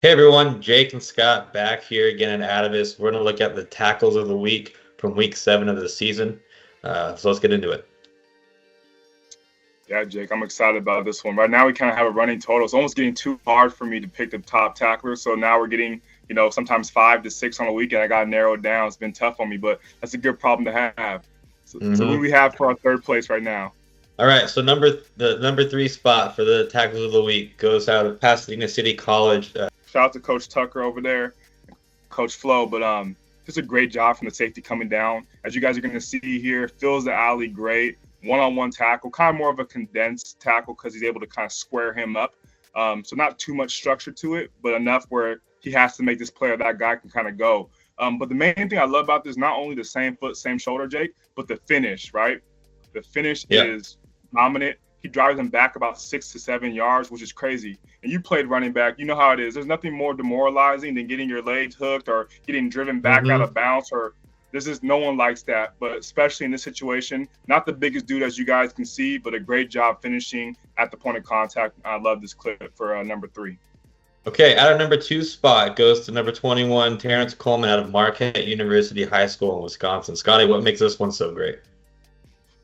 Hey everyone, Jake and Scott back here again at Atavus. We're going to look at the tackles of the week from week 7 of the season. So let's get into it. Yeah, Jake, I'm excited about this one. Right now, we kind of have a running total. It's almost getting too hard for me to pick the top tackler. So now we're getting, sometimes 5 to 6 on the weekend. I got to narrow it down. It's been tough on me, but that's a good problem to have. So who do we have for our third place right now? All right, so the number 3 spot for the tackles of the week goes out of Pasadena City College. Shout out to Coach Tucker over there, Coach Flo, but just a great job from the safety coming down. As you guys are going to see here, fills the alley great. One-on-one tackle, kind of more of a condensed tackle because he's able to kind of square him up. So not too much structure to it, but enough where he has to make this play or that guy can kind of go. But the main thing I love about this, not only the same foot, same shoulder, Jake, but the finish, right? The finish is dominant. He drives him back about 6 to 7 yards, which is crazy. And you played running back. You know how it is. There's nothing more demoralizing than getting your legs hooked or getting driven back out of bounds. No one likes that, but especially in this situation, not the biggest dude as you guys can see, but a great job finishing at the point of contact. I love this clip for number 3. Okay, out of number 2 spot goes to number 21, Terrence Coleman out of Marquette University High School in Wisconsin. Scotty, what makes this one so great?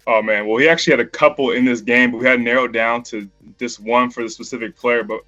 Oh, man. Well, he actually had a couple in this game, but we had narrowed down to this one for the specific player. But,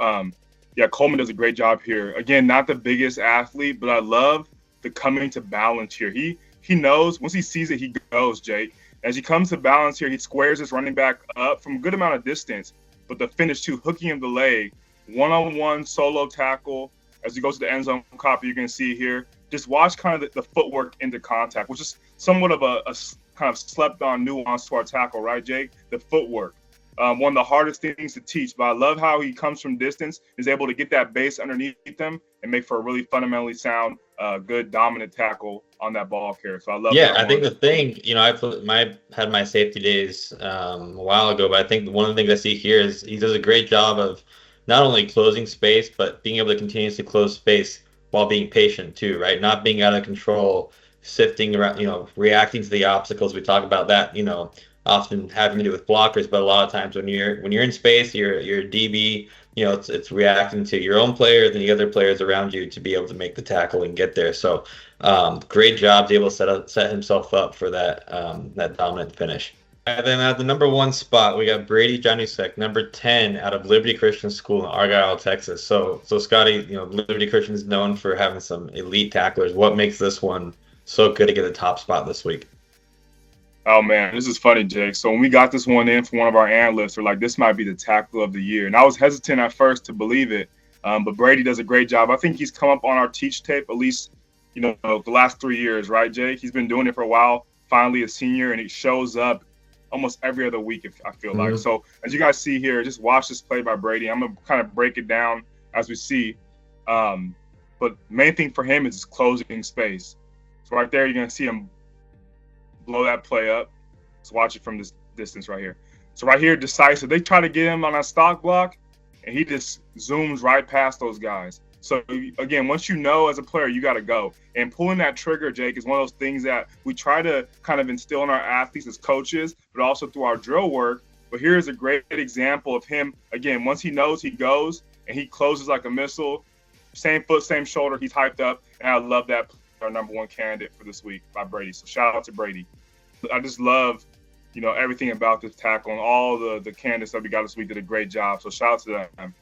Coleman does a great job here. Again, not the biggest athlete, but I love the coming to balance here. He knows once he sees it, he goes, Jake. As he comes to balance here, he squares his running back up from a good amount of distance. But the finish, too, hooking him the leg, one-on-one solo tackle. As he goes to the end zone copy, you're going to see here. Just watch kind of the footwork into contact, which is somewhat of a kind of slept-on nuance to our tackle, right, Jake? The footwork. One of the hardest things to teach, but I love how he comes from distance, is able to get that base underneath him and make for a really fundamentally sound, good, dominant tackle on that ball carrier. So I love that. Yeah, I think the thing, I had my safety days a while ago, but I think one of the things I see here is he does a great job of not only closing space, but being able to continuously close space while being patient too, right? Not being out of control, sifting around, reacting to the obstacles. We talk about that, often having to do with blockers, but a lot of times when you're in space, you're DB, it's reacting to your own players and the other players around you to be able to make the tackle and get there. So great job to be able to set himself up for that dominant finish. And then at the number 1 spot, we got Brady Janusek, number 10 out of Liberty Christian School in Argyle, Texas. So Scotty, Liberty Christian is known for having some elite tacklers. What makes this one so good to get a top spot this week? Oh, man, this is funny, Jake. So when we got this one in from one of our analysts, we're like, this might be the tackle of the year. And I was hesitant at first to believe it, but Brady does a great job. I think he's come up on our teach tape at least, the last 3 years, right, Jake? He's been doing it for a while, finally a senior, and he shows up almost every other week, if I feel like. So as you guys see here, just watch this play by Brady. I'm going to kind of break it down as we see. But main thing for him is his closing space. So right there, you're going to see him blow that play up. Let's watch it from this distance right here. So right here, decisive. They try to get him on a stock block, and he just zooms right past those guys. So, again, once you know as a player, you got to go. And pulling that trigger, Jake, is one of those things that we try to kind of instill in our athletes as coaches, but also through our drill work. But here's a great example of him, again, once he knows, he goes, and he closes like a missile. Same foot, same shoulder. He's hyped up, and I love that. Our number 1 candidate for this week by Brady. So shout out to Brady. I just love, everything about this tackle, and all the candidates that we got this week did a great job. So shout out to them.